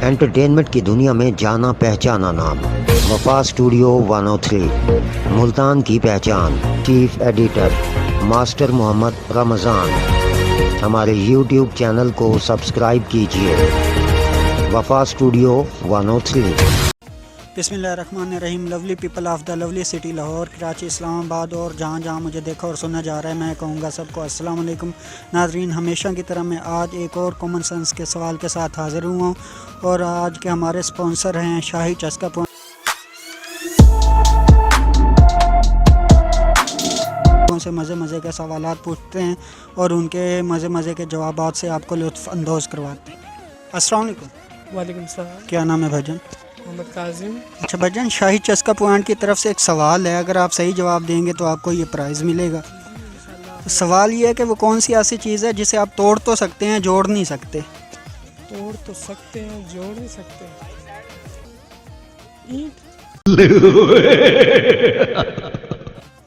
Entertainment की दुनिया में जाना पहचाना नाम वफा स्टूडियो 103 मुल्तान की पहचान chief editor master Mohammad Ramzan. हमारे यूट्यूब चैनल को सब्सक्राइब कीजिए वफा स्टूडियो 103। बिस्मिल्लाहिर्रहमानिर्रहीम। Lovely people of the lovely city Lahore, Karachi, Islamabad और जहाँ जहाँ मुझे देखा और सुना जा रहा है, मैं कहूँगा सबको अस्सलाम वालेकुम। नाज़रीन, हमेशा की तरह मैं आज एक और कॉमन सेंस के सवाल के साथ हाज़िर हुआ हूँ और आज के हमारे स्पॉन्सर हैं शाही चस्का पॉइंट से मज़े के सवालात पूछते हैं और उनके मज़े के जवाबात से आपको लुत्फ़ अंदोज़ करवाते हैं। अस्सलाम वालेकुम। वालेकुम सलाम। क्या नाम है भाईजान? मोहम्मद काजिम। अच्छा भाईजान, शाही चस्का पॉइंट की तरफ से एक सवाल है, अगर आप सही जवाब देंगे तो आपको ये प्राइज़ मिलेगा। तो सवाल ये है कि वो कौन सी ऐसी चीज़ है जिसे आप तोड़ तो सकते हैं, जोड़ नहीं सकते। तोड़ तो सकते हैं, जोड़ नहीं सकते। ईंट।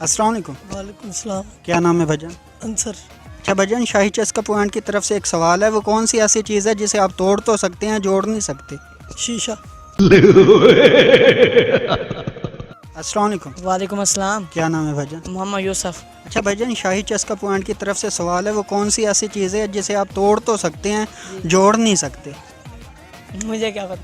अस्सलाम वालेकुम। वालेकुम सलाम। क्या नाम है भाईजान? आंसर। अच्छा भाईजान, शाही चस्का पॉइंट की तरफ से एक सवाल है, वो कौन सी ऐसी चीज़ है जिसे आप तोड़ तो सकते हैं, जोड़ नहीं सकते। शीशा। अस्सलाम वालेकुम। वालेकुम अस्सलाम। क्या नाम है भाईजान? मोहम्मद यूसुफ। अच्छा भाईजान, शाही चस्का पॉइंट की तरफ से सवाल है, वो कौन सी ऐसी चीज़ है जिसे आप तोड़ तो सकते हैं, जोड़ नहीं सकते। मुझे क्या पता।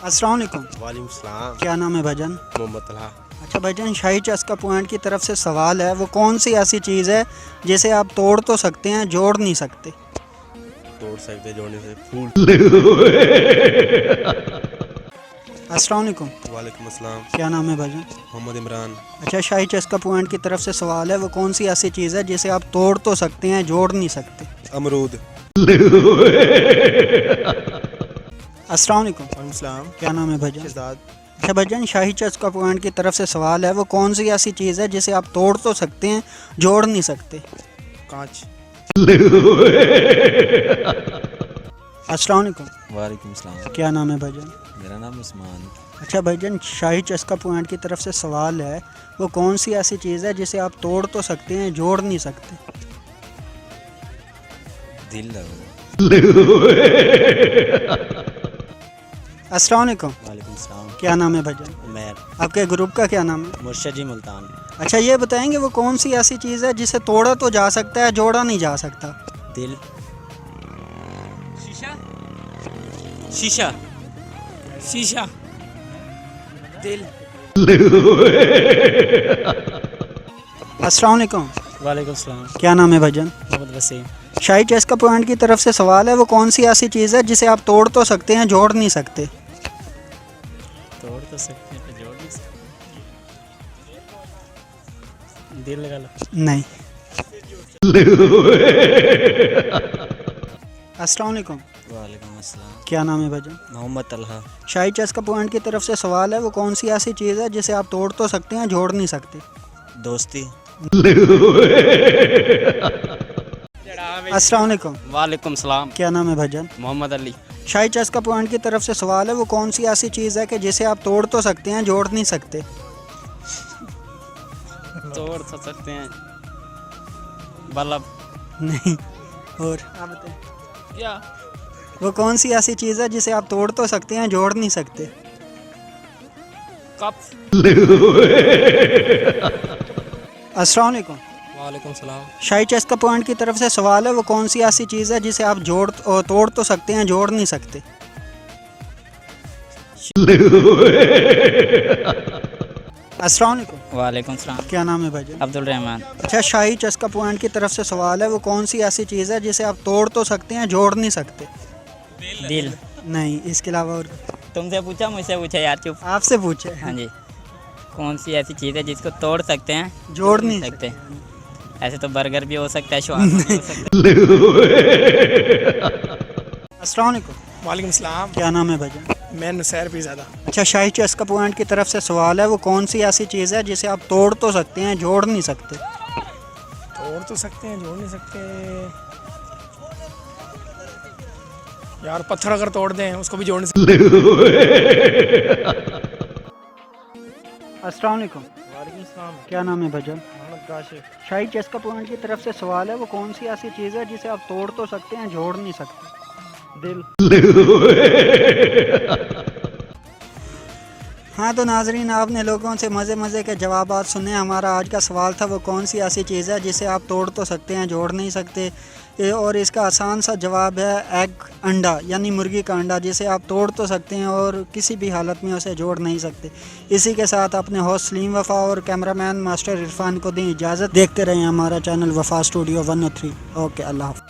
अस्सलाम वालेकुम। वालेकुम सलाम। क्या नाम है भाईजान? मोहम्मद तलहा। अच्छा भाईजान, शाही चस्का पॉइंट की तरफ से सवाल है, वो कौन सी ऐसी चीज़ है जिसे आप तोड़ तो सकते हैं, जोड़ नहीं सकते। तोड़ सकते जोड़ने से फूल। अस्सलाम वालेकुम। वालेकुम अस्सलाम। क्या नाम है भाईजान? मोहम्मद इमरान। अच्छा, शाही चस्का पॉइंट की तरफ से सवाल है, वो कौन सी ऐसी चीज़ है जिसे आप तोड़ तो सकते हैं, जोड़ नहीं सकते। अमरूद। अस्सलाम वालेकुम। वालेकुम सलाम। क्या नाम है भाईजान? शहजाद। अच्छा भाईजान, शाही चस्का पॉइंट की तरफ से सवाल है, वो कौन सी ऐसी चीज़ है जिसे आप तोड़ तो सकते हैं, जोड़ नहीं सकते। कांच। अस्सलाम वालेकुम। वालेकुम सलाम। क्या नाम है भाईजान? मेरा नाम उस्मान। अच्छा भाईजान, शाही चस्का पॉइंट की तरफ से सवाल है, वो कौन सी ऐसी चीज़ है जिसे आप तोड़ तो सकते हैं, जोड़ नहीं सकते। दिल लगा। अस्सलाम वालेकुम। वालेकुम सलाम। क्या नाम है भाईजान? उमैर। आपके ग्रुप का क्या नाम है? मुर्शद मुल्तान। अच्छा, ये बताएंगे वो कौन सी ऐसी चीज़ है जिसे तोड़ा तो जा सकता है, जोड़ा नहीं जा सकता। दिल। शीशा। शीशा। शीशा। दिल। अस्सलाम वालेकुम। वालेकुम सलाम। क्या नाम है भाईजान? मोहम्मद वसीम। शाही चस्का पॉइंट की तरफ से सवाल है, वो कौन सी ऐसी चीज़ है जिसे आप तोड़ तो सकते हैं, जोड़ नहीं सकते। तोड़ तो सकते हैं, जोड़ नहीं सकते। दिल लगा लो। नहीं। अस्सलाम वालेकुम। वालेकुम अस्सलाम। क्या नाम है भाईजान? मोहम्मद तलहा। शाही चस्का पॉइंट की तरफ से सवाल है, वो कौन सी ऐसी चीज़ है जिसे आप तोड़ तो सकते हैं, जोड़ नहीं सकते। दोस्ती। अस्सलाम वालेकुम। वालेकुम सलाम। क्या नाम है भाईजान? मोहम्मद अली। शाही चस्का पॉइंट की तरफ से सवाल है, वो कौन सी ऐसी चीज़ है कि जिसे आप तोड़ तो सकते हैं, जोड़ नहीं सकते। तोड़ तो सकते हैं, बल्ब। नहीं। और आप बताएं, क्या? वो कौन सी ऐसी चीज़ है जिसे आप तोड़ तो सकते हैं, जोड़ नहीं सकते। कप। अस्सलाम वालेकुम। वालेकुम सलाम। शाही चस्का पॉइंट की तरफ से सवाल है, वो कौन सी ऐसी चीज़ है जिसे आप तोड़ तो सकते हैं, जोड़ नहीं सकते। अस्सलाम वालेकुम। वालेकुम सलाम। क्या नाम है भाईजान? अब्दुल रहमान। अच्छा, शाही चस्का पॉइंट की तरफ से सवाल है, वो कौन सी ऐसी चीज़ है जिसे आप तोड़ तो सकते हैं, जोड़ नहीं सकते। दिल। नहीं, इसके अलावा और तुमसे पूछा, मुझसे पूछा यार, चुप। आपसे पूछे। हाँ जी। कौन सी ऐसी चीज़ है जिसको तोड़ सकते हैं, जोड़ नहीं सकते। ऐसे तो बर्गर भी हो सकता है, शवारमा भी हो सकता अस्सलाम वालेकुम। वालेकुम सलाम। क्या नाम है भाईजान? मैं नुसैर पीरज़ादा। अच्छा, शाही चस्का पॉइंट की तरफ से सवाल है, वो कौन सी ऐसी चीज़ है जिसे आप तोड़ तो सकते हैं, जोड़ नहीं सकते। तोड़ तो सकते हैं, जोड़ नहीं सकते। यार पत्थर अगर तोड़ दें उसको भी जोड़ नहीं सकते। अस्सलाम वालेकुम। वालेकुम सलाम। क्या नाम है भाईजान? मोहम्मद काशिफ। शाही चस्का पॉइंट की तरफ से सवाल है, वो कौन सी ऐसी चीज़ है जिसे आप तोड़ तो सकते हैं, जोड़ नहीं सकते। ہاں تو ناظرین آپ نے لوگوں سے مزے کے جوابات سنے. ہمارا آج کا سوال تھا وہ کون سی ایسی چیز ہے جسے آپ توڑ تو سکتے ہیں جوڑ نہیں سکتے, اور اس کا آسان سا جواب ہے ایگ, انڈا, یعنی مرغی کا انڈا جسے آپ توڑ تو سکتے ہیں اور کسی بھی حالت میں اسے جوڑ نہیں سکتے. اسی کے ساتھ اپنے ہوسٹ سلیم وفا اور کیمرہ مین ماسٹر عرفان کو دیں اجازت. دیکھتے رہیں ہمارا چینل وفا اسٹوڈیو 103. اوکے, اللہ حافظ.